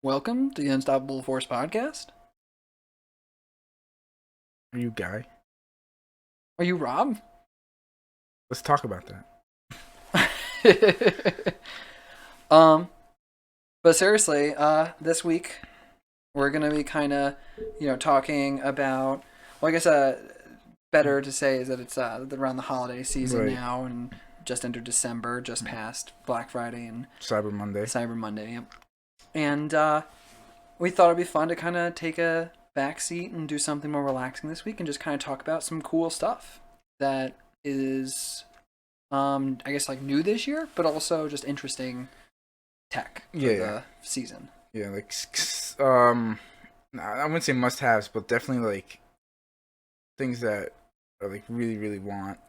Welcome to the Unstoppable Force podcast. Are you Guy? Are you Rob? Let's talk about that. um, but seriously, this week we're gonna be kind of, talking about. Well, I guess better to say is that it's around the holiday season Right. now, and just entered December, just past Black Friday and Cyber Monday. Cyber Monday. Yep. And we thought it'd be fun to kind of take a back seat and do something more relaxing this week, and just kind of talk about some cool stuff that is I guess like new this year, but also just interesting tech for Yeah, the season. yeah. I wouldn't say must-haves, but definitely like things that I like really, really want,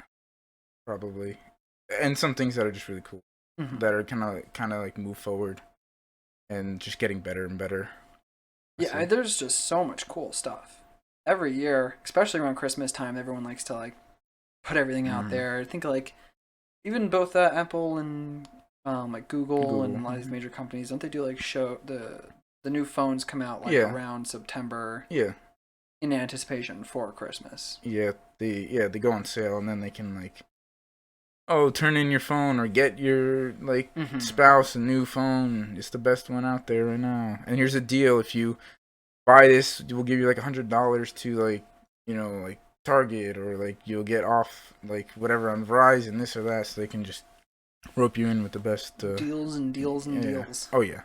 probably, and some things that are just really cool, Mm-hmm. that are kind of like move forward and just getting better and better. Yeah, there's just so much cool stuff every year, especially around Christmas time. Everyone likes to like put everything out Mm. there. I think like even both Apple and like Google and Google. a lot of these major companies, don't they do like show the new phones come out like Yeah, around September yeah, in anticipation for Christmas? they go on sale and then they can like, oh, turn in your phone or get your like Mm-hmm. spouse a new phone. It's the best one out there right now. And here's a deal: if you buy this, we'll give you like $100 to like like Target, or like you'll get off like whatever on Verizon, this or that. So they can just rope you in with the best. Deals and deals and Yeah. deals. Oh yeah.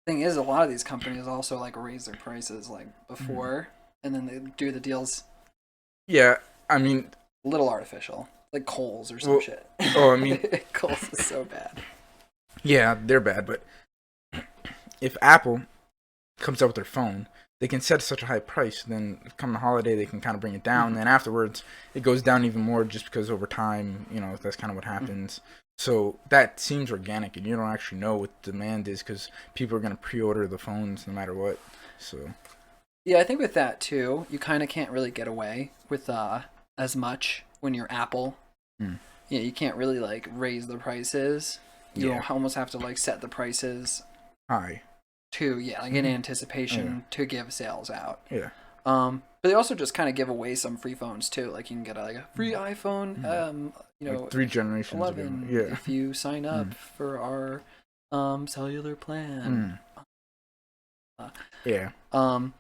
Thing is, a lot of these companies also like raise their prices like Mhm. before, and then they do the deals Yeah. I mean, a little artificial, like Kohl's or some well, shit. oh, I mean, Kohl's is so bad. yeah, they're bad, but if Apple comes out with their phone, they can set such a high price. Then come the holiday, they can kind of bring it down. Mm-hmm. Then afterwards, it goes down even more, just because over time, that's kind of what Mm-hmm. happens. So that seems organic, and you don't actually know what the demand is because people are going to pre-order the phones no matter what. So Yeah, I think with that too, you kind of can't really get away with as much when you're Apple. mm, Yeah, you can't really like raise the prices. You yeah, almost have to like set the prices hi, to like in mm-hmm. Oh, yeah, anticipation to give sales out. yeah, But they also just kind of give away some free phones too. Like you can get like a free iPhone, mm, like 3 generations ago. 11 Yeah, if you sign up mm, for our cellular plan. mm, Uh, yeah, Um,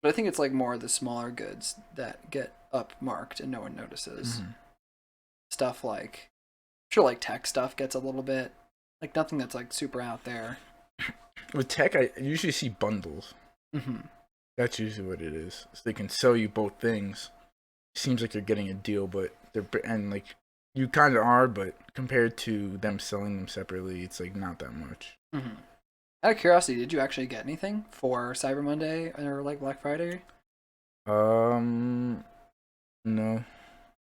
but I think it's like more of the smaller goods that get upmarked and no one notices. mm. Stuff like, sure, like tech stuff gets a little bit like nothing that's like super out there. With tech, I usually see bundles. Mm-hmm. That's usually what it is. So they can sell you both things. Seems like you're getting a deal, but and like you kind of are, but compared to them selling them separately, it's like not that much. Mm-hmm. Out of curiosity, did you actually get anything for Cyber Monday or like Black Friday? Um, no,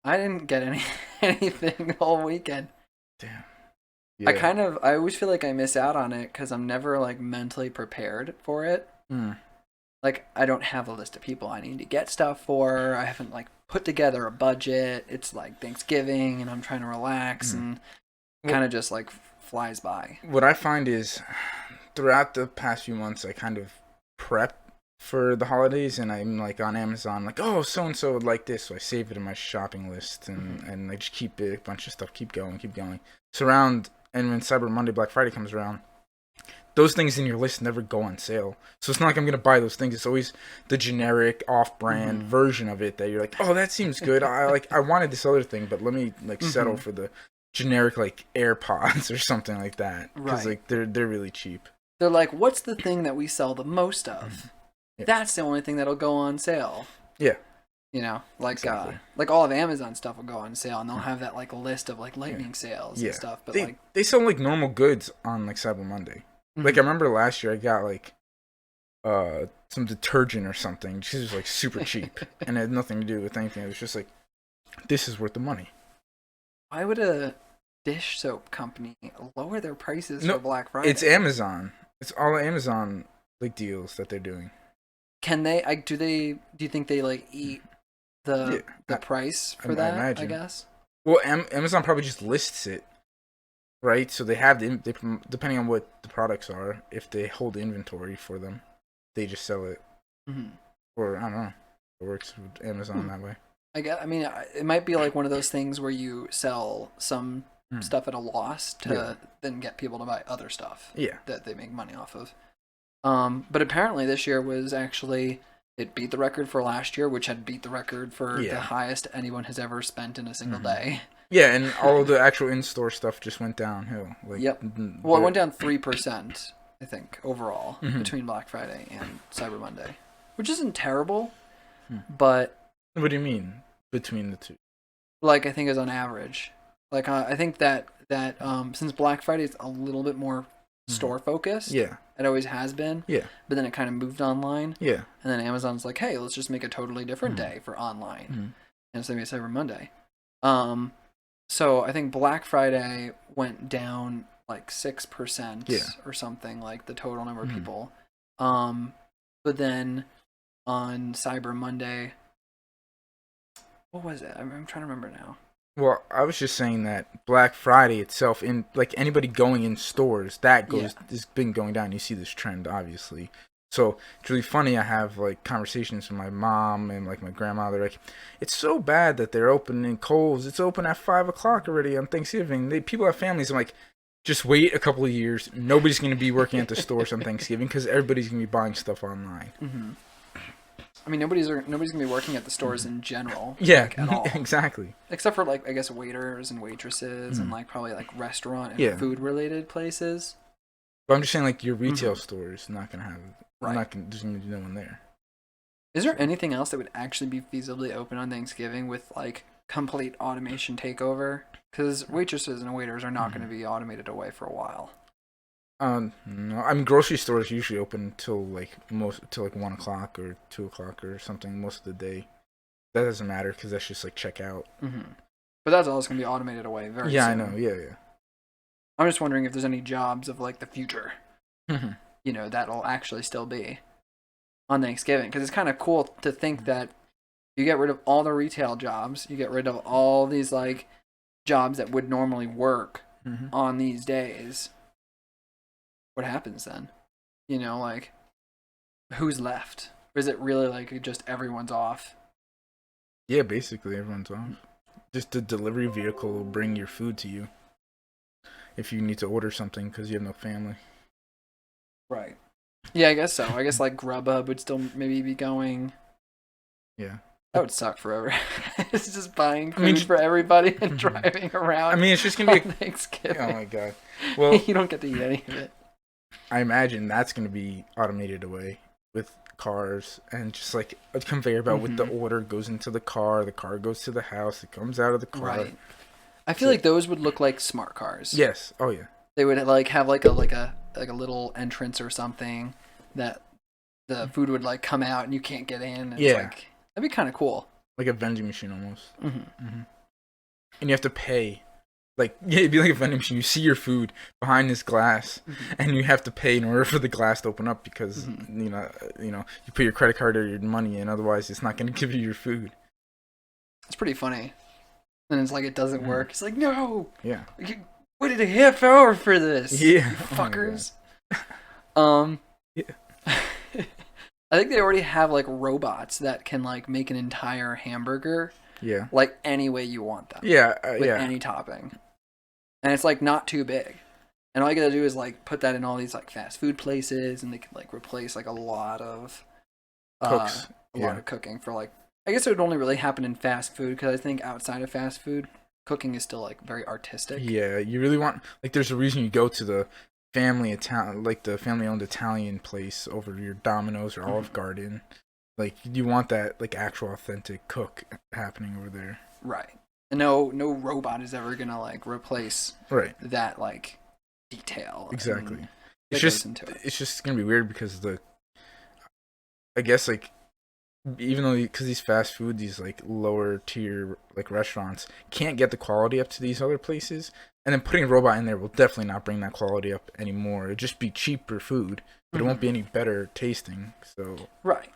I didn't get anything all weekend. damn, I yeah, I always feel like I miss out on it because I'm never like mentally prepared for it. mm. Like I don't have a list of people I need to get stuff for. I haven't like put together a budget. It's like Thanksgiving and I'm trying to relax Mm. and Well, kind of just like flies by. what I find is throughout the past few months, I kind of prep for the holidays, and I'm like on Amazon, like, oh, so and so would like this, so I save it in my shopping list, and Mm-hmm. I just keep it, a bunch of stuff, keep going, keep going. So around, and when Cyber Monday, Black Friday comes around, those things in your list never go on sale. So it's not like I'm gonna buy those things. It's always the generic off-brand Mm-hmm. version of it that you're like, oh, that seems good. I wanted this other thing, but let me like settle Mm-hmm. for the generic like AirPods or something like that, because Right. like they're really cheap. They're like, what's the thing that we sell the most Mhm. of? Yeah, That's the only thing that'll go on sale. yeah, Like exactly. like all of Amazon stuff will go on sale, and they'll Mm. have that like list of like Yeah, lightning sales and yeah. stuff. But They like, they sell like normal goods on like Cyber Monday. Like I mm-hmm. remember last year I got like some detergent or something. It was like super cheap and it had nothing to do with anything. It was just like, this is worth the money. Why would a dish soap company lower their prices for No, Black it's Friday? Amazon. It's all Amazon like deals that they're doing. Can they? Do you think they like eat Yeah, the price for I that? I imagine. guess. Well, Amazon probably just lists it right? So they have depending on what the products are, if they hold inventory for them, they just sell it. Mm-hmm. Or I don't know. It works with Amazon that way. I mean, it might be like one of those things where you sell some Hmm. stuff at a loss Yeah. to then get people to buy other stuff Yeah. that they make money off of. But apparently this year was actually it beat the record for last year, which had beat the record for the Yeah. highest anyone has ever spent in a single Hmm. day. Yeah, and all the actual in-store stuff just went downhill. Like, Yep. Well, it went down 3%, I think, overall mm-hmm. between Black Friday and Cyber Monday, which isn't terrible, Hmm. but What do you mean between the two? like I think is on average. Like I think that since Black Friday is a little bit more store focused, Yeah. it always has been. Yeah. But then it kind of moved online, Yeah. and then Amazon's like, hey, let's just make a totally different day for online, Mhm. and so maybe Cyber Monday. So I think Black Friday went down like 6% Yeah. or something, like the total number of Mhm. people. But then on Cyber Monday, what was it? I'm trying to remember now. Well, I was just saying that Black Friday itself, in like anybody going in stores, that goes has been going down. You see this trend, obviously. So it's really funny. I have like conversations with my mom and like my grandma. They're like, "It's so bad that they're open in Kohl's. It's open at 5 o'clock already on Thanksgiving. People have families." I'm like, "Just wait a couple of years. Nobody's going to be working at the stores on Thanksgiving because everybody's going to be buying stuff online." Mm-hmm. I mean, nobody's gonna be working at the stores in general. Yeah, like, at all. exactly. Except for like I guess waiters and waitresses and like probably like restaurant and food related places. But I'm just saying, like your retail store is not going to have. Right. There's going to be no one there. Is there anything else that would actually be feasibly open on Thanksgiving with like complete automation takeover? Because waitresses and waiters are not going to be automated away for a while. No. I mean, grocery stores usually open till like 1 o'clock or 2 o'clock or something most of the day. That doesn't matter because that's just like checkout. Mm-hmm. But that's always going to be automated away very Yeah, soon. I know. Yeah. I'm just wondering if there's any jobs of like the future, Mm-hmm. That'll actually still be on Thanksgiving. Because it's kind of cool to think that you get rid of all the retail jobs, you get rid of all these like jobs that would normally work on these days. What happens then? Like who's left? Or is it really like just everyone's off? Yeah, basically everyone's off. Just the delivery vehicle will bring your food to you if you need to order something because you have no family. Right. Yeah, I guess so. I guess like Grubhub would still maybe be going. Yeah. That would suck forever. It's just buying food for everybody and driving around. I mean, it's just gonna be Thanksgiving. Oh my god. Well, you don't get to eat any of it. I imagine that's gonna be automated away with cars and just like a conveyor belt with the order goes into the car goes to the house, it comes out of the car. Right. I feel like those would look like smart cars. Yes. Oh yeah. They would like have like a little entrance or something that the food would like come out and you can't get in. And Yeah. It's that'd be kind of cool. Like a vending machine almost. Mm-hmm. And you have to pay. Like, yeah, it'd be like a vending machine. You see your food behind this glass, and you have to pay in order for the glass to open up because you put your credit card or your money in. Otherwise, it's not going to give you your food. It's pretty funny. And it's like it doesn't work. It's like no. Yeah. You waited a half hour for this. Yeah. You fuckers. Yeah. I think they already have like robots that can like make an entire hamburger. Yeah. Like any way you want them. Yeah. With any topping. And it's like not too big. And all you gotta do is like put that in all these like fast food places and they can like replace like a lot of cooks. A lot of cooking for like I guess it would only really happen in fast food because I think outside of fast food, cooking is still like very artistic. Yeah, you really want like there's a reason you go to the family owned Italian place over your Domino's or Olive Garden. Like you want that like actual authentic cook happening over there. Right. And no robot is ever gonna like replace that like detail. Exactly. It's just gonna be weird because I guess like even though because these fast food, these like lower tier like restaurants can't get the quality up to these other places, and then putting a robot in there will definitely not bring that quality up anymore. It'll just be cheaper food, but it won't be any better tasting. So right.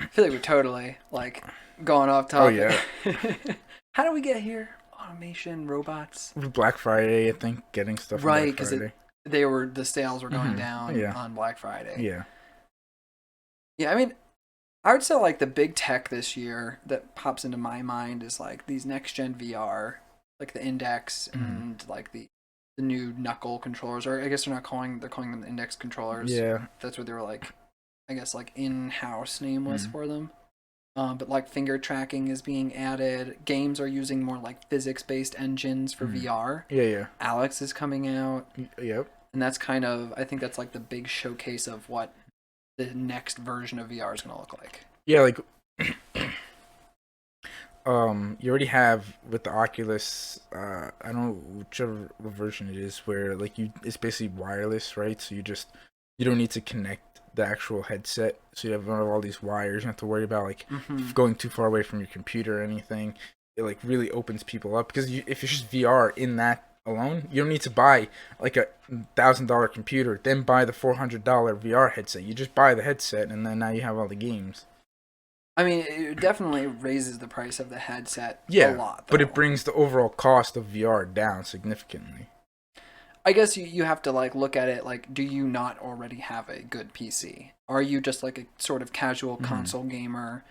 I feel like we're totally like going off topic. Oh yeah. How do we get here? automation robots. Black Friday, I think, getting stuff on Right, Black because Friday. the sales were going down Yeah, on Black Friday. yeah. Yeah, I mean, I would say like the big tech this year that pops into my mind is like these next gen VR, like the Index and like the new knuckle controllers, or I guess they're calling them Index controllers. Yeah. That's what they were like, I guess like in-house name was Mm. for them. But like finger tracking is being added. Games are using more like physics-based engines for Mm. VR. Yeah, yeah. Alex is coming out, Yep. and that's kind of I think that's like the big showcase of what the next version of VR is going to look like. Yeah, like you already have with the Oculus, I don't know whichever version it is, where like it's basically wireless, right? So you don't need to connect the actual headset, so you have all these wires. You don't have to worry about like Mm-hmm. going too far away from your computer or anything. It like really opens people up because if it's just VR in that alone, you don't need to buy like $1,000 computer, then buy the $400 VR headset. You just buy the headset, and then now you have all the games. I mean, it definitely raises the price of the headset a Yeah, lot, but it though. brings the overall cost of VR down significantly. I guess you have to like look at it like, do you not already have a good PC? Are you just like a sort of casual Mm-hmm. console gamer,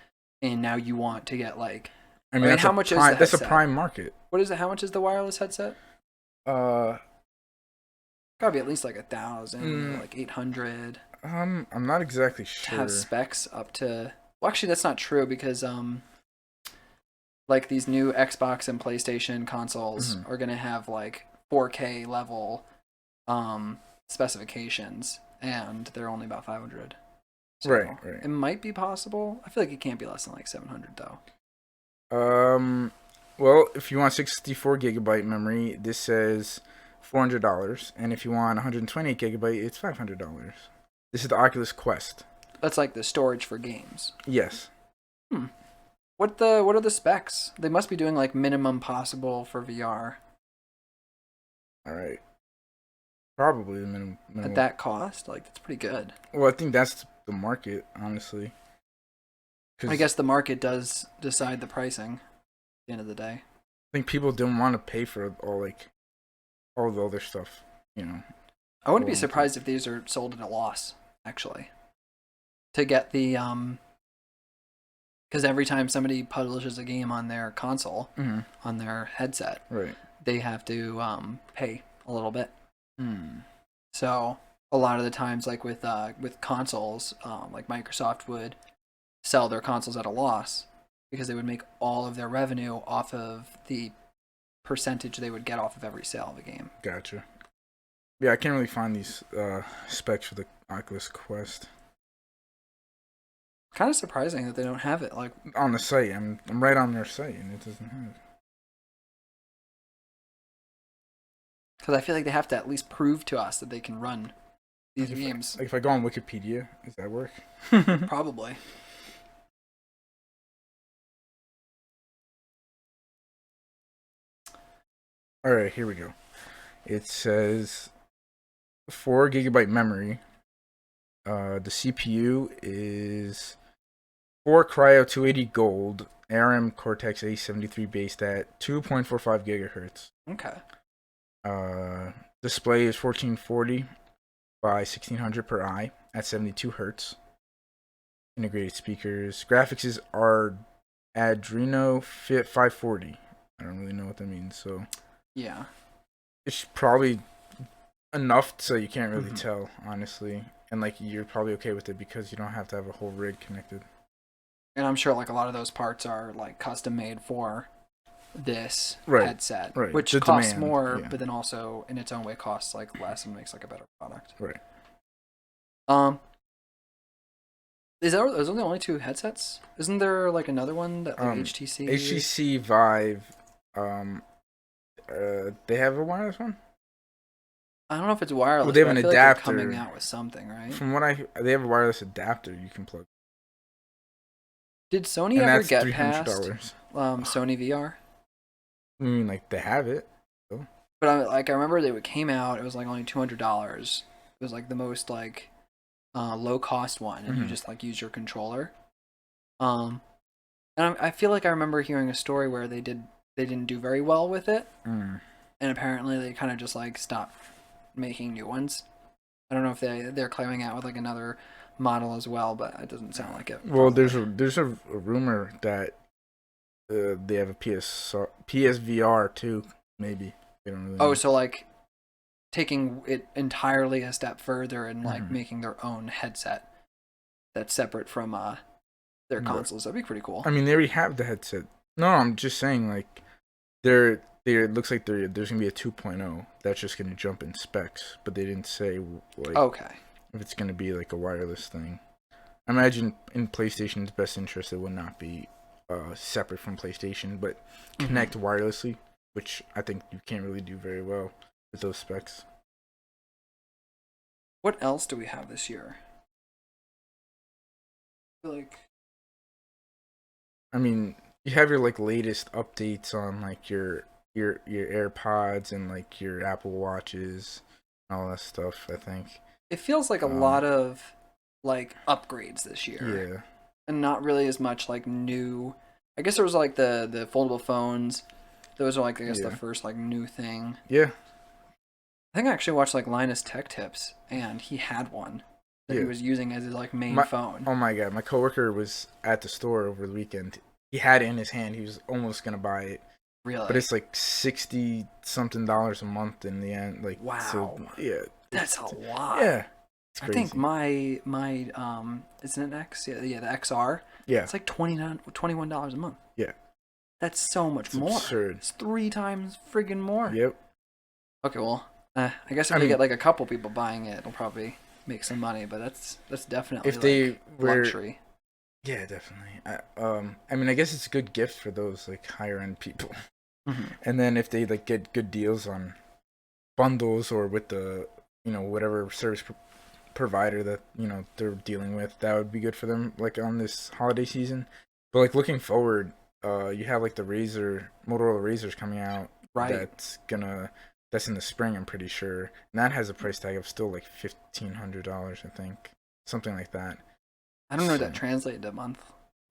and now you want to get like, I I mean, mean, how much is the that's a headset? prime market. What is it? How much is the wireless headset? Uh, Gotta be at least like 1,000, mm, like 800 I'm not exactly to have sure. specs up to. Well, actually, that's not true because like these new Xbox and PlayStation consoles Hmm. are gonna have like 4K level specifications, and they're only about 500. Right, So right. it might be possible. I feel like it can't be less than like 700 though. Um, well, if you want 64 gigabyte memory, this says $400, and if you want 128 gigabyte, it's $500. This is the Oculus Quest. That's like the storage for games. Yes. Hmm. What are the specs? They must be doing like minimum possible for VR All right. Probably the at minimal. that cost. Like that's pretty good. Well, I think that's the market, honestly. I Because guess the market does decide the pricing at the end of the day. I think people didn't want to pay for all the other stuff, you know. I wouldn't For a be long time. surprised if these are sold at a loss, actually. To get the because every time somebody publishes a game on their console, Mm-hmm. on their headset, Right. they have to pay a little bit. Hmm. So a lot of the times, like with consoles, like Microsoft would sell their consoles at a loss because they would make all of their revenue off of the percentage they would get off of every sale of a game. Gotcha. Yeah, I can't really find these specs for the Oculus Quest Kind of surprising that they don't have it. Like, on the site. I'm right on their site, and it doesn't have. because I feel like they have to at least prove to us that they can run these Like games. if I go on Wikipedia, does that work? Probably. All right, here we go. It says 4 gigabyte memory. The CPU is 4 Cryo 280 Gold ARM Cortex A73 based at 2.45 gigahertz. Okay. Display is 1440 by 1600 per eye at 72 hertz. Integrated speakers. Graphics is Adreno Fit 540. I don't really know what that means, so Yeah. it's probably enough so you can't really Mhm. tell, honestly. And like you're probably okay with it because you don't have to have a whole rig connected. And I'm sure like a lot of those parts are like custom made for this Right, headset, right. which The costs demand, more, yeah. but then also in its own way costs like less and makes like a better product. Right. Um, is there those are the only two headsets? Isn't there like another one that like HTC? HTC Vive, um, they have a wireless one. I don't know if it's wireless, Well, they have but I an feel like they're coming adapter. out with something, right? From what they have a wireless adapter you can plug, Did Sony and ever that's get $300. past Sony VR? I mean, like they have it. So. But I remember they came out. It was like only $200. It was like the most like low cost one, and you Mm-hmm. just like use your controller. Um, and I feel like I remember hearing a story where they didn't do very well with it, Mm. and apparently they kind of just like stopped making new ones. I don't know if they're claiming out with like another model as well, but it doesn't sound like it. Well, Probably. there's a rumor that they have a PSVR too. Maybe they don't really Oh, know. so like taking it entirely a step further and like Mhm. making their own headset that's separate from their Right. consoles. That'd be pretty cool. I mean, they already have the headset. No, I'm just saying like there it looks like there's gonna be a 2.0 that's just gonna jump in specs, but they didn't say like Okay. if it's gonna be like a wireless thing. I imagine in PlayStation's best interest, it would not be separate from PlayStation, but connect wirelessly, which I think you can't really do very well with those specs. What else do we have this year? Like, I mean, you have your like latest updates on like your AirPods and like your Apple Watches, all that stuff. I think. it feels like a Um, lot of like upgrades this year, yeah, and not really as much like new. I guess there was like the foldable phones. Those are like I guess the yeah, first like new thing. yeah, I think I actually watched like Linus Tech Tips, and he had one that he yeah. was using as his like main My phone. oh my god, my coworker was at the store over the weekend. He had it in his hand. He was almost gonna buy it, but Really? it's like 60 something dollars a month in the end. Like so, Wow. yeah, That's a lot. yeah, it's I think crazy. my isn't it X? Yeah, the XR. Yeah, It's like $21 a month. yeah, That's so much it's more. absurd. It's 3 times friggin' more. Yep. Okay, well, I guess if I they mean, get like a couple people buying it, it'll probably make some money. But that's definitely if they like were, luxury. yeah, definitely. I mean, I guess it's a good gift for those like higher end people. Mm-hmm. And then if they like get good deals on bundles or with the whatever service provider that they're dealing with, that would be good for them like on this holiday season. But like looking forward, you have like the Motorola Razors coming out. Right. That's in the spring, I'm pretty sure, and that has a price tag of still like $1,500, I think, something like that. I don't know what So that translated to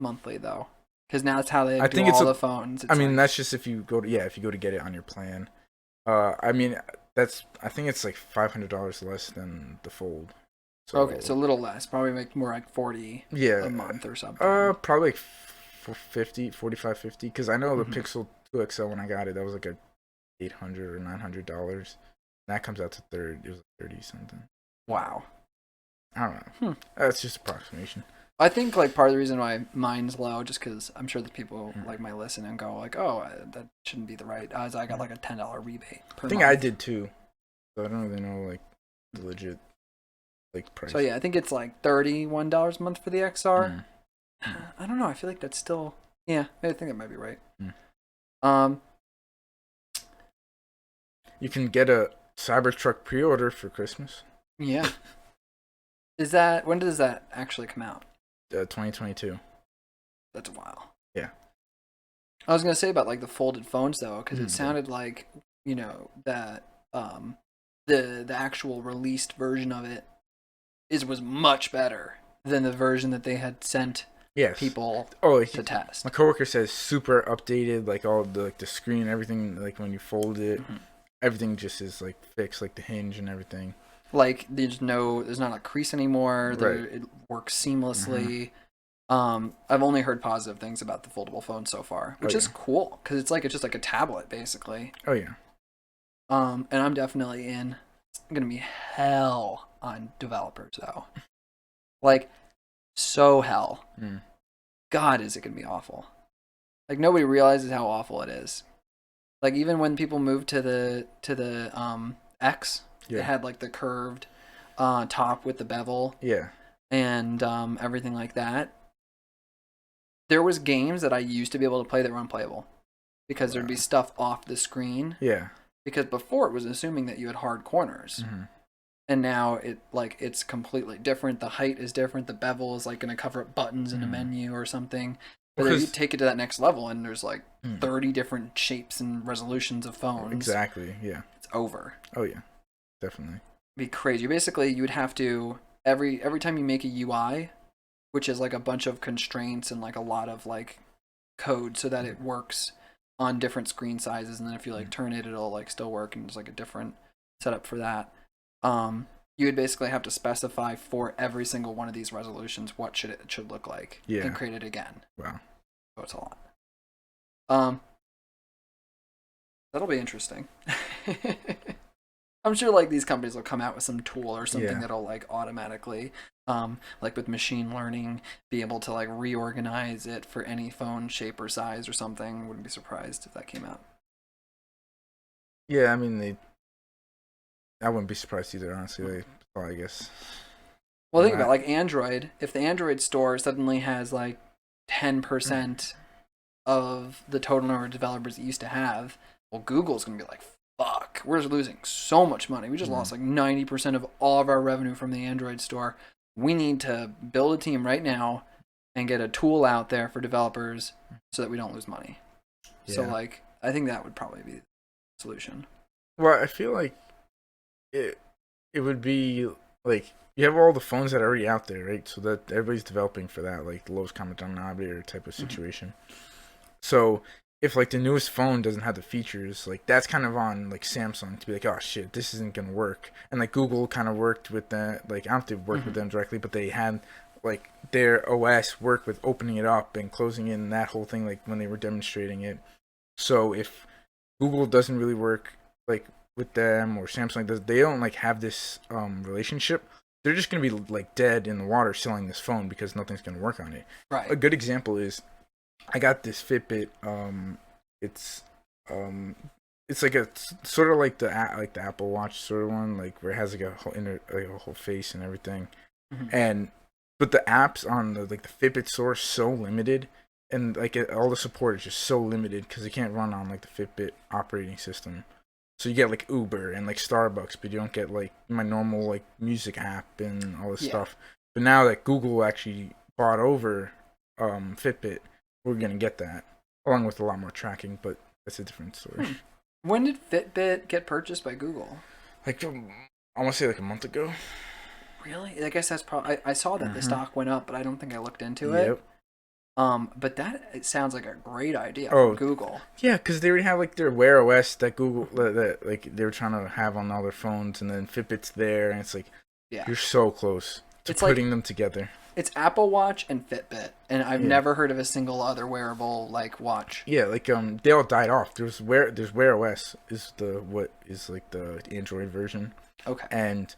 monthly though, because now it's how they I do think it's all a. the phones. I It's mean, like that's just if you go to if you go to get it on your plan. I mean, I think it's like $500 less than the Fold. okay, so So a little less, probably make more like 40 yeah, a month or something. probably like 50, 45, 50. Because I know the Mm-hmm. Pixel 2 XL when I got it, that was like a $800 or $900. That comes out to it was 30 something. Wow. I don't know. Hmm. That's just approximation. I think like part of the reason why mine's low, just because I'm sure that people Mm. like might listen and go like, oh, that shouldn't be the right. As I got like a $10 rebate per I think month. I did too. So I don't really know like the legit like price. So yeah, I think it's like $31 a month for the XR. Mm. I don't know. I feel like that's still yeah. I think that might be right. Mm. Um, You can get a Cybertruck pre-order for Christmas. yeah. Is that when does that actually come out? 2022. That's a while. Yeah. I was gonna say about like the folded phones though, because it Mhm. sounded like that the actual released version of it was much better than the version that they had sent Yes. people Oh, to test. my coworker says super updated, like all the screen, everything. Like when you fold it, Mhm. everything just is like fixed, like the hinge and everything. Like there's not a crease anymore. Right. It works seamlessly. I've only heard positive things about the foldable phone so far, Oh which is yeah. cool because it's just like a tablet basically. Oh yeah. And I'm definitely in. It's gonna be hell on developers though. Like so hell. Mm. God, is it gonna be awful? Like nobody realizes how awful it is. Like even when people moved to the X, it Yeah. had like the curved top with the bevel Yeah. and everything like that. There was games that I used to be able to play that were unplayable because there'd be Wow. stuff off the screen. Yeah. Because before it was assuming that you had hard corners, Mm-hmm. and now it's completely different. The height is different. The bevel is like going to cover up buttons in a Mhm. menu or something. But then you Because take it to that next level, and there's like Mm. 30 different shapes and resolutions of phones. Exactly. Yeah. It's over. Oh yeah. Definitely. It'd be crazy. Basically, you would have to every time you make a UI, which is like a bunch of constraints and like a lot of like code so that it works on different screen sizes, and then if you like turn it, it'll like still work, and there's like a different setup for that. You would basically have to specify for every single one of these resolutions what it should look like, and create it again. Wow. So it's a lot. That'll be interesting. I'm sure like these companies will come out with some tool or something that'll like automatically, like with machine learning, be able to like reorganize it for any phone shape or size or something. Wouldn't be surprised if that came out. Yeah, I mean I wouldn't be surprised either. Honestly, I guess. Well, think about like Android. If the Android store suddenly has like 10% of the total number of developers it used to have, well, Google's gonna be like, fuck, we're losing so much money. We just lost like 90% of all of our revenue from the Android store. We need to build a team right now and get a tool out there for developers so that we don't lose money. Yeah. So like, I think that would probably be the solution. Well, I feel like it would be like you have all the phones that are already out there, right? So that everybody's developing for that, like the lowest common denominator type of situation. So if like the newest phone doesn't have the features, like that's kind of on like Samsung to be like, oh shit, this isn't gonna work. And like Google kind of worked with that. Like I don't have to work with them directly, but they had like their OS work with opening it up and closing in that whole thing, like when they were demonstrating it. So if Google doesn't really work like with them or Samsung does, they don't like have this relationship. They're just gonna be like dead in the water selling this phone because nothing's gonna work on it. Right. A good example is I got this Fitbit. It's like a sort of like the Apple Watch sort of one, like where it has like a whole face and everything. And but the apps on the Fitbit store are so limited, and like all the support is just so limited because it can't run on like the Fitbit operating system. So you get like Uber and like Starbucks, but you don't get like my normal like music app and all this stuff. But now that Google actually bought over Fitbit, we're gonna get that along with a lot more tracking. But that's a different story. When did Fitbit get purchased by Google? Like I want to say like a month ago. Really? I guess that's probably. I saw that the stock went up, but I don't think I looked into it. But it sounds like a great idea from Google. Yeah, because they already have like their Wear OS that Google that like they were trying to have on all their phones, and then Fitbit's there, and it's like you're so close to putting them together. It's Apple Watch and Fitbit, and I've never heard of a single other wearable like watch. Yeah, like they all died off. There's Wear OS is what is like the Android version. Okay. And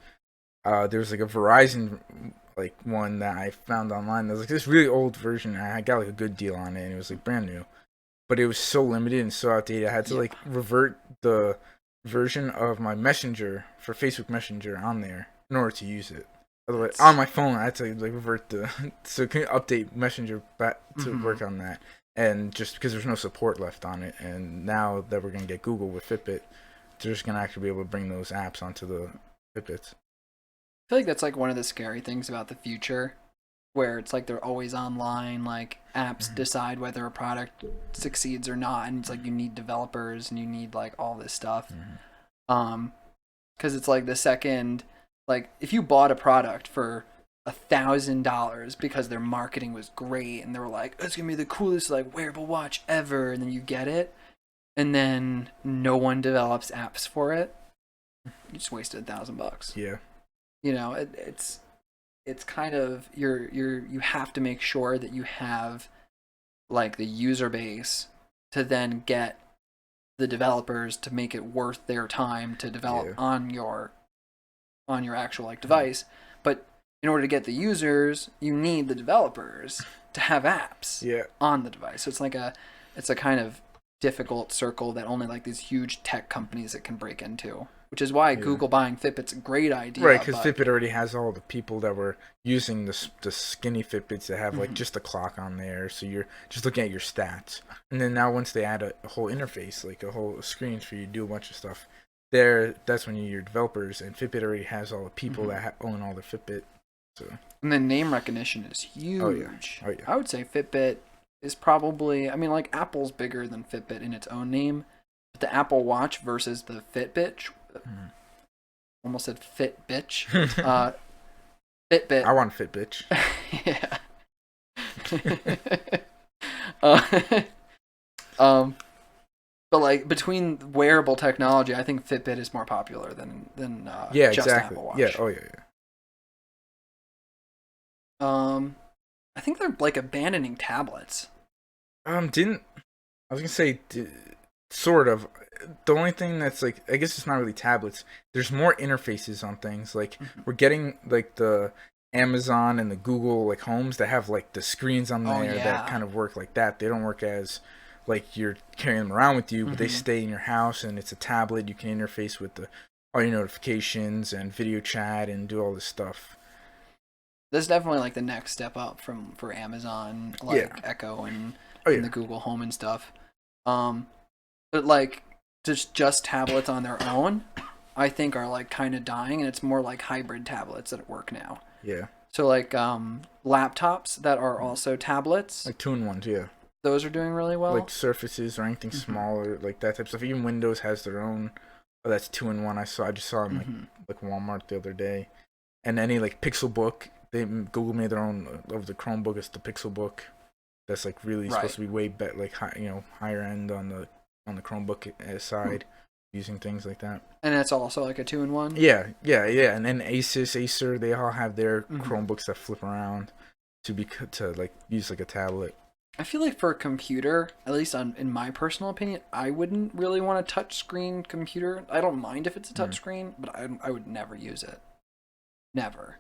there's like a Verizon like one that I found online. There's like this really old version. I got like a good deal on it, and it was like brand new, but it was so limited and so outdated. I had to like revert the version of my Messenger for Facebook Messenger on there in order to use it. Otherwise, on my phone, I had to like revert so can update Messenger back to work on that. And just because there's no support left on it, and now that we're gonna get Google with Fitbit, they're just gonna actually be able to bring those apps onto the Fitbits. I feel like that's like one of the scary things about the future, where it's like they're always online, like apps decide whether a product succeeds or not, and it's like you need developers and you need like all this stuff. Because it's like the second, like if you bought a product for $1,000 because their marketing was great and they were like, it's gonna be the coolest like wearable watch ever, and then you get it, and then no one develops apps for it, you just wasted $1,000. Yeah. You know, it's kind of you have to make sure that you have like the user base to then get the developers to make it worth their time to develop on your actual like device. But in order to get the users, you need the developers to have apps on the device. So it's a kind of difficult circle that only like these huge tech companies that can break into. Which is why Google buying Fitbit's a great idea. Right, because Fitbit already has all the people that were using the skinny Fitbits that have like just a clock on there, so you're just looking at your stats. And then now once they add a whole interface, like a whole screen for you to do a bunch of stuff, that's when you're developers, and Fitbit already has all the people that own all the Fitbit. So. And then name recognition is huge. Oh yeah. I would say Fitbit is probably, I mean, like Apple's bigger than Fitbit in its own name, but the Apple Watch versus the Fitbit. Almost said fit bitch. Fitbit. I want fit bitch. Yeah. But like between wearable technology, I think Fitbit is more popular than Yeah, just exactly. Apple Yeah. Watch. Oh yeah. Yeah. Um, I think they're like abandoning tablets. Didn't I was gonna say sort of. The only thing that's like, I guess it's not really tablets. There's more interfaces on things. Like Mhm. we're getting like the Amazon and the Google like homes that have like the screens on Oh there that yeah. kind of work like that. They don't work as like you're carrying them around with you, but they Hmm. stay in your house and it's a tablet. You can interface with the all your notifications and video chat and do all this stuff. This is definitely like the next step up from for Amazon, Yeah. like Echo Oh and the yeah. Google Home and stuff. Um, but like just tablets on their own, I think are like kind of dying, and it's more like hybrid tablets that work now. Yeah. So like laptops that are also tablets, Like two in ones. Yeah. those are doing really well. Like surfaces or anything Hmm. smaller, like that type of stuff. Even Windows has their own. Oh, that's two in one. I just saw in Hmm. like Walmart the other day. And any like Pixel Book, they Google made their own of the Chromebook. It's the Pixel Book. That's like really supposed Right. to be way better, like higher end on the Chromebook Hmm. side, using things like that. And it's also like a two in one. Yeah. And then Acer, they all have their Hmm. Chromebooks that flip around to like use like a tablet. I feel like for a computer, at least in my personal opinion, I wouldn't really want a touch screen computer. I don't mind if it's a touch Mm. screen, but I would never use it. Never.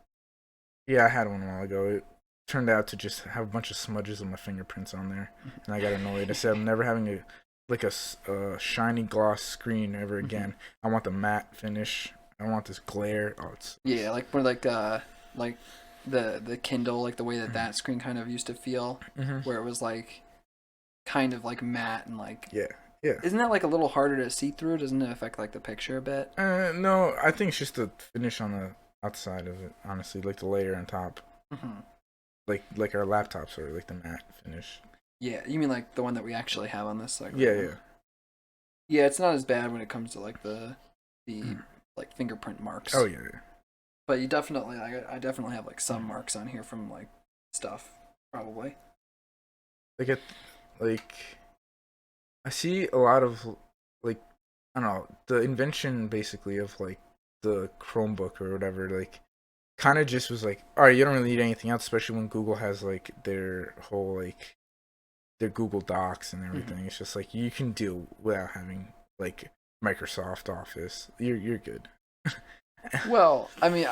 Yeah, I had one a while ago. It turned out to just have a bunch of smudges of my fingerprints on there, and I got annoyed. I said I'm never having a shiny gloss screen ever Hmm. again. I want the matte finish. I want this glare. Oh, it's Yeah, like more like the Kindle, like the way that that screen kind of used to feel, mm-hmm. where it was like kind of like matte and like Yeah, yeah. isn't that like a little harder to see through? Doesn't it affect like the picture a bit? No, I think it's just the finish on the outside of it. Honestly, like the layer on top, Hmm. like our laptops are like the matte finish. Yeah, you mean like the one that we actually have on this side right Yeah, now? yeah. Yeah, it's not as bad when it comes to like the Mm. like fingerprint Oh marks. yeah, yeah. But you definitely, I definitely have like some marks on here from like stuff, probably. Like it, like I see a lot of like I don't know the invention basically of like the Chromebook or whatever. Like kind of just was like, all right, you don't really need anything else, especially when Google has like their whole like their Google Docs and Hmm. everything. It's just like you can deal without having like Microsoft Office. You're good. Well, I mean,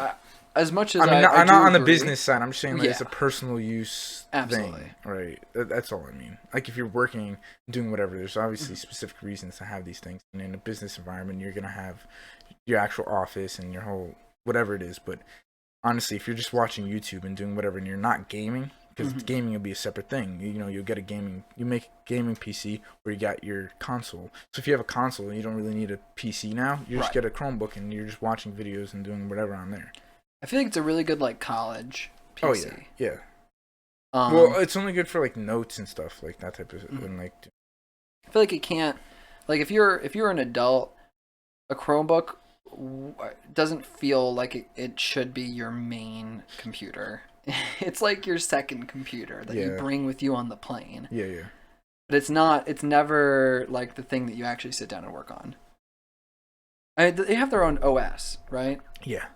as much I as mean, I I'm not do on the agree, business side. I'm just saying like it's yeah, a personal use absolutely. thing, right? That's all I mean. Like if you're working, doing whatever, there's obviously Mhm. specific reasons to have these things. And in a business environment, you're gonna have your actual office and your whole whatever it is. But honestly, if you're just watching YouTube and doing whatever, and you're not gaming, because Mhm. gaming will be a separate thing. You know, you'll get you make a gaming PC where you got your console. So if you have a console and you don't really need a PC now, you just Right. get a Chromebook and you're just watching videos and doing whatever on there. I feel like it's a really good like college Oh yeah, PC. yeah. Well, Um, it's only good for like notes and stuff like that type of mhm. and like I feel like it can't like if you're an adult, a Chromebook doesn't feel like it should be your main computer. It's like your second computer that you yeah, bring with you on the plane. yeah. But it's not. It's never like the thing that you actually sit down and work on. They have their own OS, right? Yeah.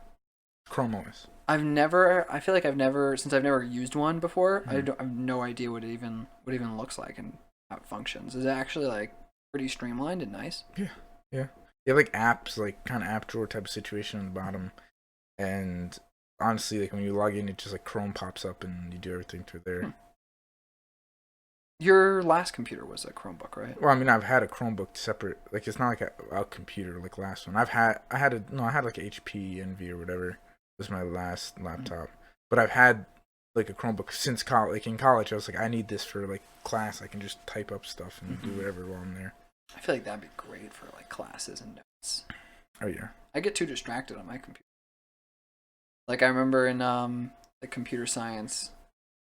Chrome OS. I've never. I feel like I've never since I've never used one before. Mhm. I have no idea what it even looks like and how it functions. Is it actually like pretty streamlined and nice? Yeah, yeah. They have like apps, like kind of app drawer type of situation on the bottom, and honestly, like when you log in, it just like Chrome pops up and you do everything through Hmm. there. Your last computer was a Chromebook, right? Well, I mean, I've had a Chromebook separate, like it's not like a computer like last one. I had like HP Envy or whatever was my last Hmm. laptop, but I've had like a Chromebook since college. Like in college, I was like, I need this for like class. I can just type up stuff and do Hmm. whatever while I'm there. I feel like that'd be great for like classes and notes. Oh yeah. I get too distracted on my computer. Like I remember in the computer science,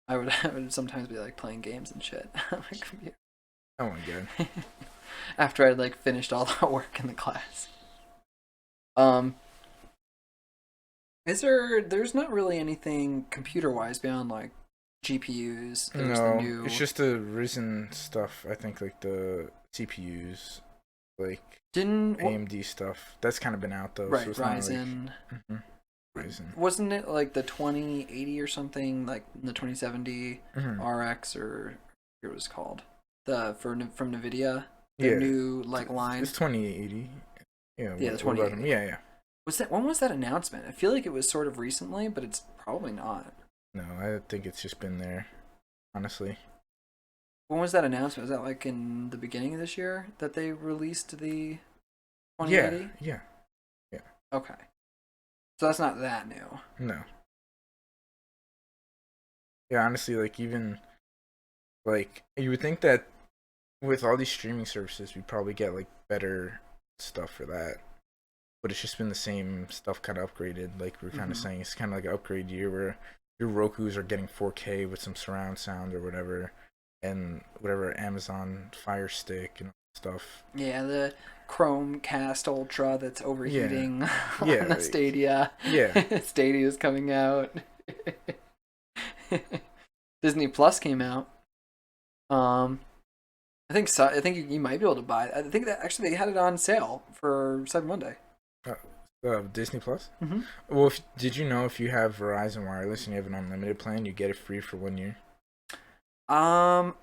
I would sometimes be like playing games and shit on my computer Oh my god. after I'd like finished all the work in the class. Um, there's not really anything computer wise beyond like GPUs. There's the No, new it's just the Risen stuff. I think like the CPUs. like Didn't AMD stuff. That's kind of been out though, so right it's not like Ryzen? Ryzen. Wasn't it like the 2080 or something, like the 2070 Mm-hmm. RX or what it was called? The from Nvidia, their Yeah, new like line. it's 2080. Yeah, Yeah, the what about them? 2080. Yeah, yeah. Was that when was that announcement? I feel like it was sort of recently, but it's probably not. No, I think it's just been there, honestly. When was that announcement? Was that like in the beginning of this year that they released the Yeah, 2080? yeah, yeah. Okay. So that's not that new. No. Yeah, honestly, like even like you would think that with all these streaming services, we'd probably get like better stuff for that. But it's just been the same stuff kind of upgraded. Like we're kind of saying, it's kind of like an upgrade year where your Roku's are getting 4K with some surround sound or whatever, and whatever Amazon Fire Stick and stuff. Yeah, the Chromecast Ultra that's Yeah, overheating yeah, on the like, Stadia. yeah. Stadia's coming out. Disney Plus came out. I think so. I think you might be able to buy it. I think that actually they had it on sale for Cyber Monday. Uh, Disney Plus. Mm-hmm. Well, did you know if you have Verizon Wireless and you have an unlimited plan, you get it free for 1 year? I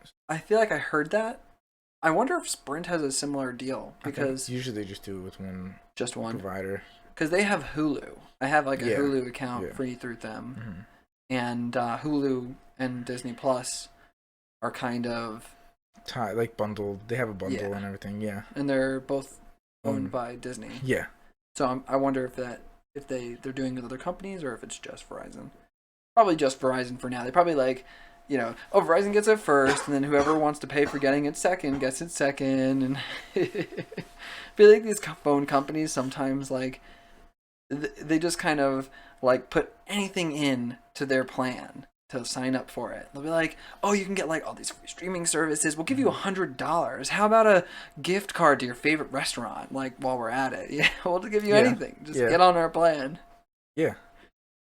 feel like I heard that. I wonder if Sprint has a similar deal because Usually they just do it with one just one. provider. Because they have Hulu. I have like a Yeah, Hulu account yeah. free through them, Mm-hmm. and Hulu and Disney Plus are kind of Like bundled. They have a bundle Yeah. and everything. Yeah. and they're both owned by Disney. Yeah. So I wonder if they're doing with other companies or if it's just Verizon. Probably just Verizon for now. They probably oh, Verizon gets it first, and then whoever wants to pay for getting it second gets it second. And I feel like these phone companies sometimes they just kind of like put anything in to their plan to sign up for it. They'll be like, "Oh, you can get like all these free streaming services. We'll give you $100. How about a gift card to your favorite restaurant? Like while we're at it, yeah, we'll give you anything. Just get on our plan." Yeah.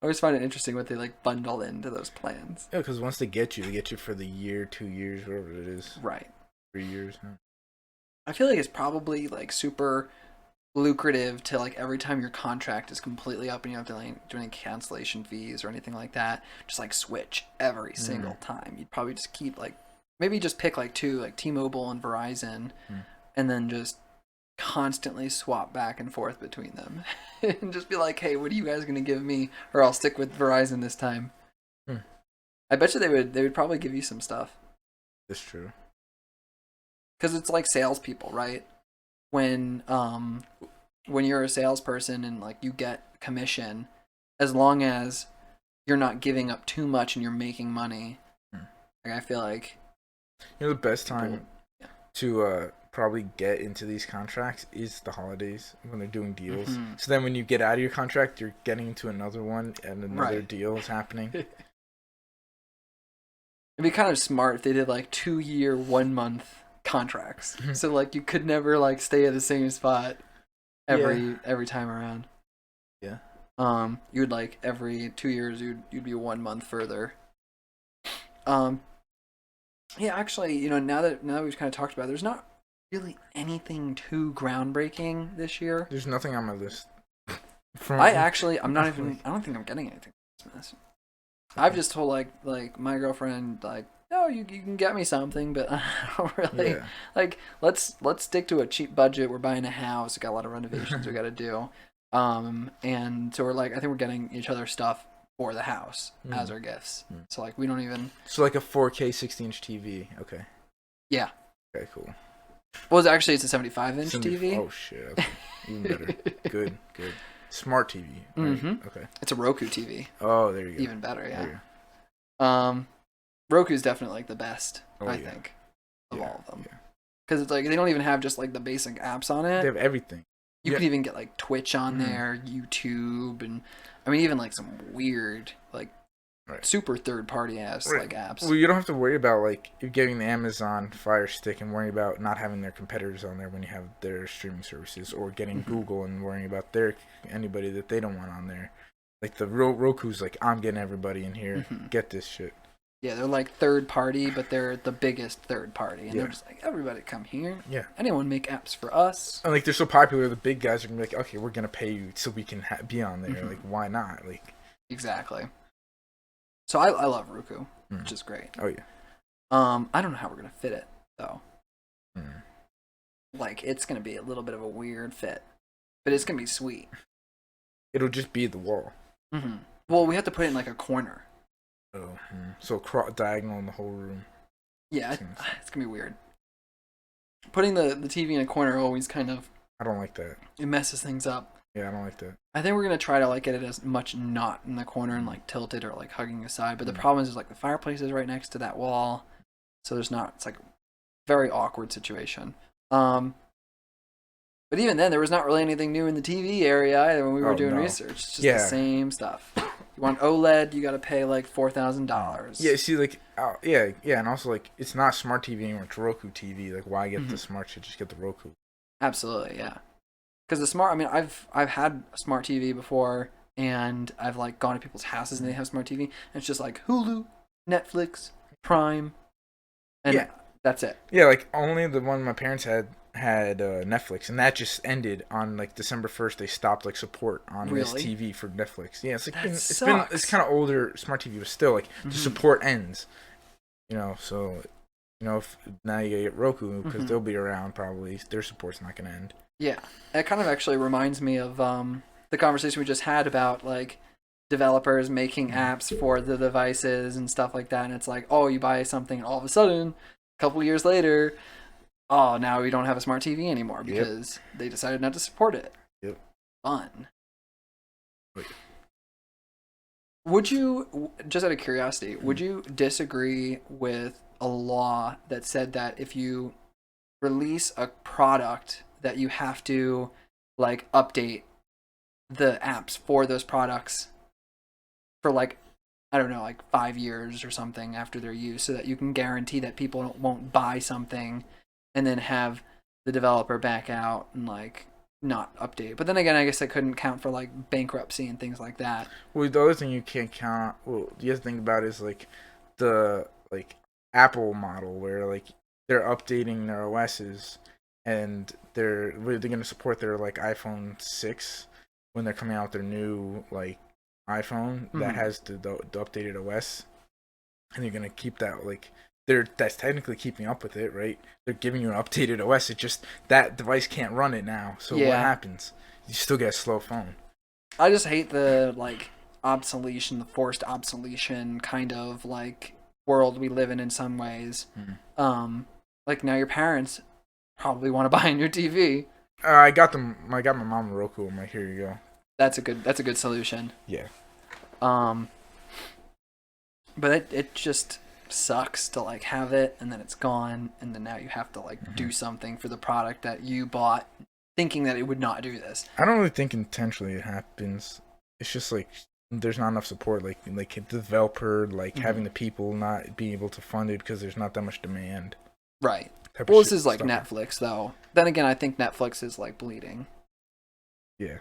I always find it interesting what they like bundle into those plans. Yeah, because once they get you for the year, 2 years, whatever it is. Right. 3 years. Huh? I feel like it's probably like super lucrative to like every time your contract is completely up and you have to like do any cancellation fees or anything like that, just like switch every single time. You'd probably just keep like maybe just pick like two, like T-Mobile and Verizon, and then just constantly swap back and forth between them and just be like, hey, what are you guys gonna give me, or I'll stick with Verizon this time. I bet you they would probably give you some stuff. That's true. Because it's like salespeople, right? When you're a salesperson and like you get commission, as long as you're not giving up too much and you're making money, like I feel like the best time to probably get into these contracts is the holidays when they're doing deals. So then when you get out of your contract, you're getting into another one and another deal is happening. It'd be kind of smart if they did like 2-year, 1-month contracts. So like you could never like stay at the same spot every time around. Yeah. You would like every 2 years you'd be 1 month further. Yeah, actually, now that we've kind of talked about it, there's not really anything too groundbreaking this year. There's nothing on my list. I'm not even. I don't think I'm getting anything for Christmas. I've just told like my girlfriend like, no, you can get me something, but I don't really like. Let's stick to a cheap budget. We're buying a house. We got a lot of renovations we got to do. And so we're like, I think we're getting each other stuff for the house as our gifts. So like we don't even. So like a 4K 60-inch TV. Okay. Yeah. Okay. Cool. Well, it's a 75-inch TV. Oh shit. Okay. Even better. Good. Smart TV. Right? Okay. It's a Roku TV. Oh, there you go. Even better, yeah. Roku's definitely like the best, I think, of all of them. Because it's like they don't even have just like the basic apps on it. They have everything. You can even get like Twitch on there, YouTube, and I mean even like some weird like super third-party ass like apps. Well, you don't have to worry about like you're getting the Amazon Fire Stick and worrying about not having their competitors on there when you have their streaming services, or getting Google and worrying about anybody that they don't want on there. Like the Roku's like, I'm getting everybody in here. Get this shit. Yeah, they're like third party, but they're the biggest third party, and they're Yeah. just like, everybody come here. Yeah. Anyone make apps for us? And like they're so popular, the big guys are gonna be like, okay, we're gonna pay you so we can be on there. Hmm. Like, why not? Like, Exactly. So I love Roku, which is great. oh yeah. I don't know how we're gonna fit it though. Mm. Like it's gonna be a little bit of a weird fit, but it's gonna be sweet. It'll just be the wall. Mm-hmm. Well, we have to put it in like a corner. Oh, so diagonal in the whole room. Yeah, it's gonna be weird. Putting the TV in a corner always kind of I don't like that. it messes things up. Yeah, I don't like that. I think we're gonna try to like get it as much not in the corner and like tilted or like hugging aside. But the problem is like the fireplace is right next to that wall, so there's not. It's like a very awkward situation. But even then, there was not really anything new in the TV area either when we were doing research. It's just the same stuff. You want OLED, you got to pay like $4,000. Yeah, see, like, yeah, and also like it's not smart TV anymore. It's Roku TV. Like, why get the smart shit? Just get the Roku. Absolutely, yeah. Because the smart, I mean, I've had a smart TV before, and I've like gone to people's houses and they have smart TV, and it's just like Hulu, Netflix, Prime, and that's it. Yeah, like only the one my parents had Netflix, and that just ended on like December 1st. They stopped like support on this TV for Netflix. Yeah, it's like it's kind of older smart TV, but still like the support ends. So if now you get Roku because they'll be around probably. Their support's not gonna end. Yeah, it kind of actually reminds me of the conversation we just had about like developers making apps for the devices and stuff like that. And it's like, oh, you buy something, and all of a sudden, a couple years later, oh, now we don't have a smart TV anymore because they decided not to support it. Yep. Fun. Wait. Would you, just out of curiosity, would you disagree with a law that said that if you release a product that you have to like update the apps for those products for like, I don't know, like 5 years or something after their use so that you can guarantee that people won't buy something and then have the developer back out and like not update. But then again, I guess I couldn't count for like bankruptcy and things like that. Well, the other thing you can't count, the other thing about is like the like Apple model where like they're updating their OSs and they're going to support their like iPhone 6 when they're coming out with their new like iPhone that has the updated OS, and they're going to keep that like that's technically keeping up with it, right? They're giving you an updated OS. It's just that device can't run it now. So what happens? You still get a slow phone. I just hate the like obsolescence, the forced obsolescence kind of like world we live in some ways. Like now your parents probably want to buy a new TV. I got my mom a Roku. I'm like, here you go. That's a good solution. Yeah. But it just sucks to like have it and then it's gone and then now you have to like do something for the product that you bought thinking that it would not do this. I don't really think intentionally it happens. It's just like there's not enough support, like the developer, like having the people not being able to fund it because there's not that much demand. Right. Well, this is like Netflix though. Then again, I think Netflix is like bleeding. Yeah.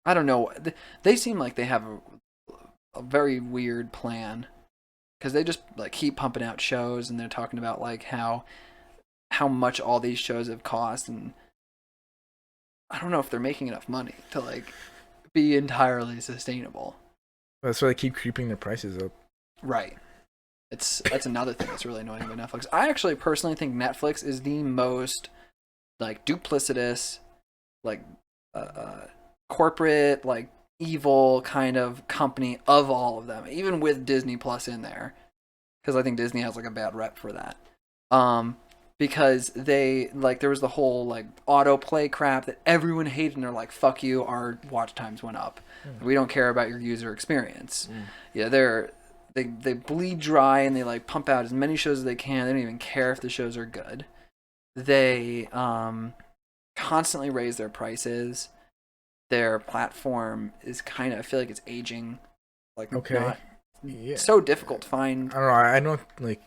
I don't know. They seem like they have a very weird plan. Because they just like keep pumping out shows and they're talking about like how much all these shows have cost, and I don't know if they're making enough money to like be entirely sustainable. That's why they keep creeping their prices up. Right. That's another thing that's really annoying about Netflix. I actually personally think Netflix is the most like duplicitous, like corporate, like evil kind of company of all of them, even with Disney Plus in there, because I think Disney has like a bad rep for that. Because they like there was the whole like autoplay crap that everyone hated, and they're like, "Fuck you, our watch times went up. We don't care about your user experience." Yeah, they bleed dry and they like pump out as many shows as they can. They don't even care if the shows are good. They constantly raise their prices. Their platform is kind of, I feel like it's aging, like not so difficult to find. I don't like.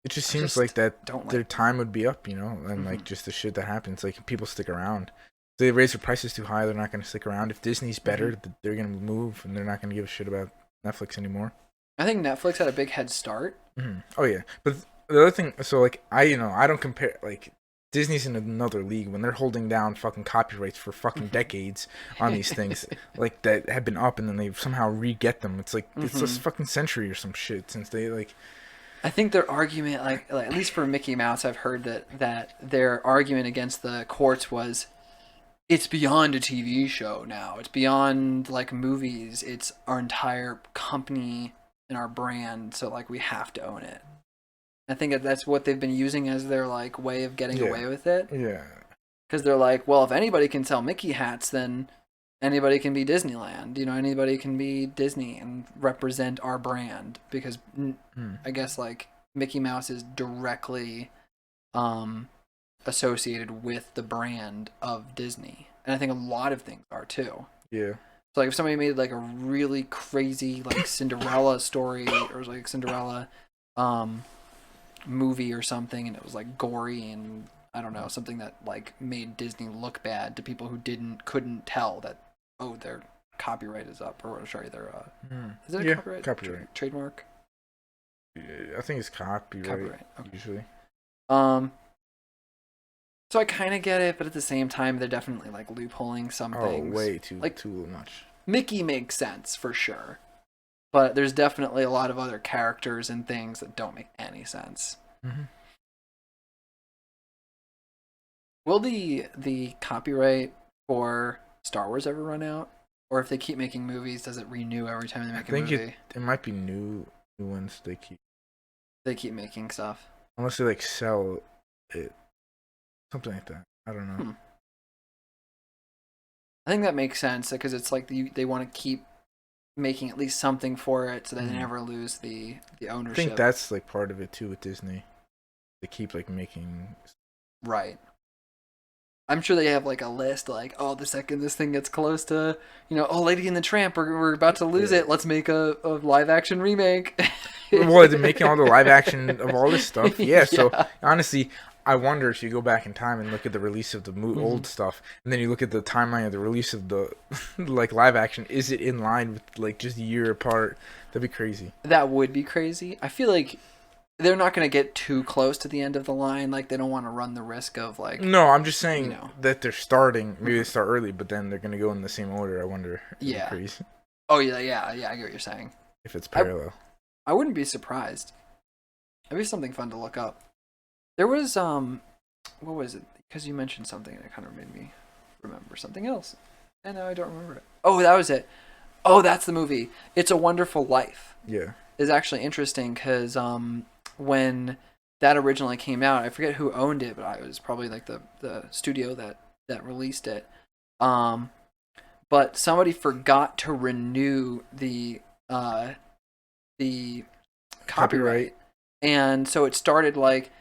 It just seems like that their time would be up, and like just the shit that happens. Like people stick around. If they raise their prices too high, they're not going to stick around. If Disney's better, they're going to move, and they're not going to give a shit about Netflix anymore. I think Netflix had a big head start. Oh yeah, but the other thing, so like I don't compare like Disney's in another league when they're holding down fucking copyrights for fucking decades on these things like that have been up and then they somehow re-get them. It's like it's this fucking century or some shit since they like. I think their argument, like at least for Mickey Mouse, I've heard that their argument against the courts was it's beyond a TV show now. It's beyond like movies. It's our entire company and our brand. So like we have to own it. I think that's what they've been using as their like way of getting Yeah. away with it. Yeah. Because they're like, well, if anybody can sell Mickey hats, then anybody can be Disneyland. You know, anybody can be Disney and represent our brand. Because I guess like Mickey Mouse is directly associated with the brand of Disney, and I think a lot of things are too. Yeah. So like if somebody made like a really crazy like Cinderella story or like Cinderella movie or something, and it was like gory and I don't know, something that like made Disney look bad to people who couldn't tell that, oh, their copyright is up, or sorry, their is it a copyright? Trademark? Yeah, I think it's copyright. Okay. Usually. So I kind of get it, but at the same time, they're definitely like loopholing some things. Oh, way too like too much. Mickey makes sense for sure, but there's definitely a lot of other characters and things that don't make any sense. Will the copyright for Star Wars ever run out, or if they keep making movies, does it renew every time they make a movie? I think it might be new ones they keep making stuff unless they like sell it. Something like that. I don't know. I think that makes sense because it's like they want to keep making at least something for it so that they never lose the ownership. I think that's like part of it too with Disney. They keep like making. Right. I'm sure they have like a list like, oh, the second this thing gets close to, oh, Lady and the Tramp, we're about to lose it. Let's make a live action remake. Well, they're making all the live action of all this stuff. Yeah, so honestly, I wonder if you go back in time and look at the release of the old stuff, and then you look at the timeline of the release of the like live action, is it in line with like just a year apart? That'd be crazy. That would be crazy. I feel like they're not going to get too close to the end of the line. Like they don't want to run the risk of like. No, I'm just saying that they're starting. Maybe they start early, but then they're going to go in the same order. I wonder. Yeah. Crazy. Oh yeah. I get what you're saying. If it's parallel, I wouldn't be surprised. It'd be something fun to look up. There was what was it? Because you mentioned something and it kind of made me remember something else, and now I don't remember it. Oh, that was it. Oh, that's the movie. It's a Wonderful Life. Yeah. Is actually interesting because when that originally came out, I forget who owned it, but it was probably like the studio that released it. But somebody forgot to renew the copyright, and so it started like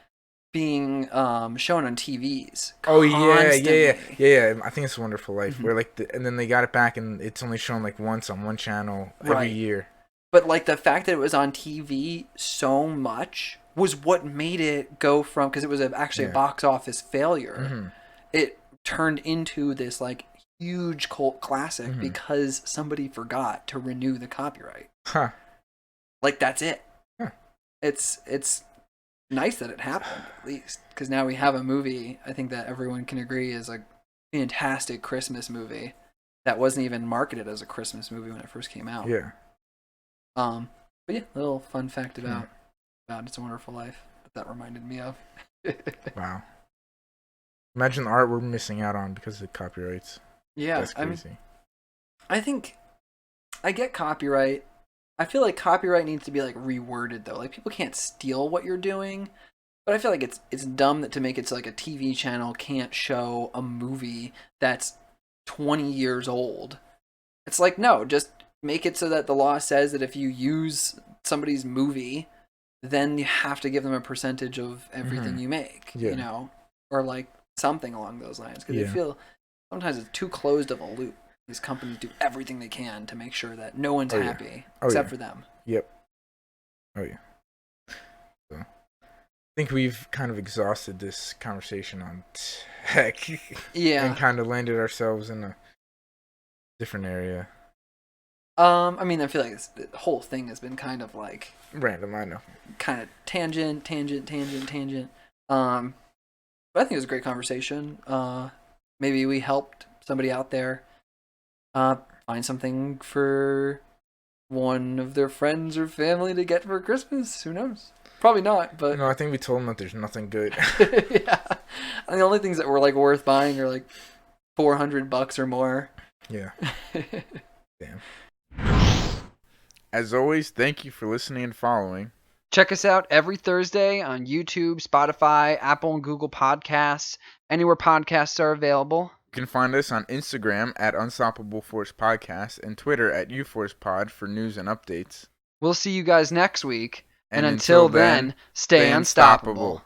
being shown on TVs. Oh yeah. I think it's a Wonderful Life where like and then they got it back and it's only shown like once on one channel every year. But like the fact that it was on TV so much was what made it go from, because it was actually a box office failure. It turned into this like huge cult classic because somebody forgot to renew the copyright. Huh. Like that's it. Huh. It's nice that it happened at least, because now we have a movie I think that everyone can agree is a fantastic Christmas movie that wasn't even marketed as a Christmas movie when it first came out. Yeah. But yeah, a little fun fact about It's a Wonderful Life that reminded me of. Wow. Imagine the art we're missing out on because of copyrights. Yeah, that's crazy. I think I get copyright. I feel like copyright needs to be like reworded though. Like people can't steal what you're doing, but I feel like it's dumb that to make it so like a TV channel can't show a movie that's 20 years old. It's like, no, just make it so that the law says that if you use somebody's movie, then you have to give them a percentage of everything you make, or like something along those lines. Because I feel sometimes it's too closed of a loop. These companies do everything they can to make sure that no one's happy except for them. Yep. Oh yeah. So, I think we've kind of exhausted this conversation on tech. Yeah. And kind of landed ourselves in a different area. I mean, I feel like the whole thing has been kind of like Random, I know. kind of tangent. Um, but I think it was a great conversation. Maybe we helped somebody out there find something for one of their friends or family to get for Christmas. Who knows? Probably not, but No, I think we told them that there's nothing good. yeah. And the only things that were like worth buying are like $400 or more. Yeah. Damn. As always, thank you for listening and following. Check us out every Thursday on YouTube, Spotify, Apple and Google Podcasts, anywhere podcasts are available. You can find us on Instagram at Unstoppable Force Podcast and Twitter at UForcePod for news and updates. We'll see you guys next week. And until until then, stay unstoppable.